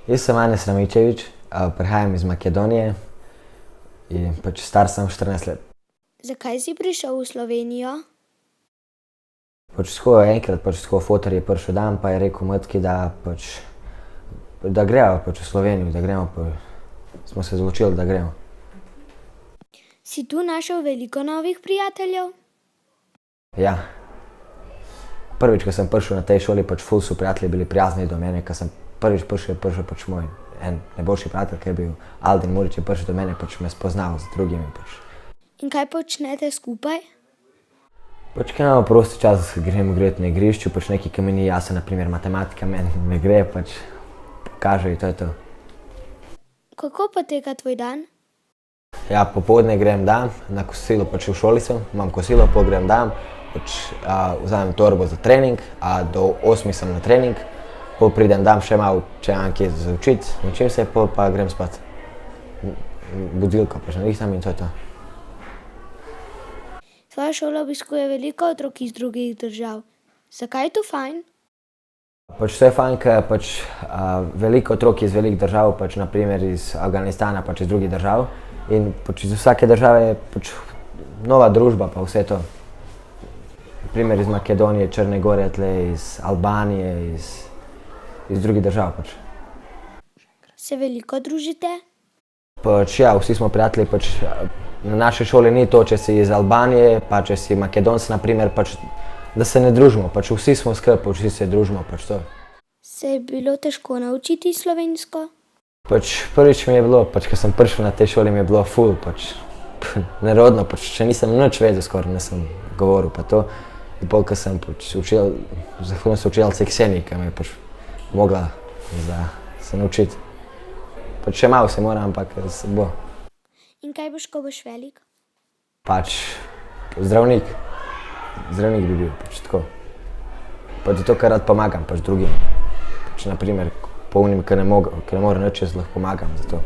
Jaz sem Anes Ramičević, prihajam iz Makedonije in pač star sem 14 let. Zakaj si prišel v Slovenijo? Pač tako enkrat fotor je prišel dan pa je rekel matki, da greva pač v Slovenijo, da gremo pa smo se odločili, da gremo. Si tu našel veliko novih prijateljev? Ja. Prvič, ko sem prišel na tej šoli, pač ful so prijatelji bili prijazni do mene, ko sem prvič prišel, je prišel pač moj en najboljši prijatelj, ki je bil Aldin Murić, je prišel do mene, pač me spoznal z drugimi pač. In kaj počnete skupaj? Pač kaj imamo prosti čas, gremo igrati na igrišču, pač nekaj, ki mi ni jasno, na primer matematika meni ne gre, pač pokaže in to je to. Kako poteka tvoj dan? Ja, popoldne grem dan, na kosilo pač v šoli sem, imam kosilo, pol grem dan, pač vzamem torbo za trening, do 8 sem na trening, pol pridem dan še malo, če imam kje za učiti, učim se, pol pa grem spat. Budilko pač navihtam in to je to. Tvoja šola obiskuje veliko otrok iz drugih držav. Zakaj je to fajn? Pač to je fajn, ker pač veliko otrok iz velikih držav, pač na primer iz Afganistana, pač iz drugih držav. In pač iz vsake države je pač nova družba pa vse to. Na primer iz Makedonije, Črne gore, tle iz Albanije, iz drugih držav pač. Se veliko družite? Pač ja, vsi smo prijatelji, pač na naši šoli ni to, če si iz Albanije, pa če si Makedonec, na primer, pač da se ne družimo, pač vsi smo skupaj, vsi se družimo, pač to. Se je bilo težko naučiti slovensko? Pač prvič mi je bilo, pač ko sem prišel na tej šoli, mi je bilo ful, pač nerodno, pač še nisem nič vedel skoraj, nisem govoril pa to. In pol, ko sem pač učil, zahvaljujem se učiteljici Kseniji, ki me je pač mogla se naučiti. Pač še malo se moram, ampak se bo. In kaj boš, ko boš velik? Pač zdravnik. Zdravnik bi bil, pač tako. Pač zato, ker rad pomagam pač drugim. Pač na primer, po onim, ki ne more nič, jaz lahko pomagam, zato.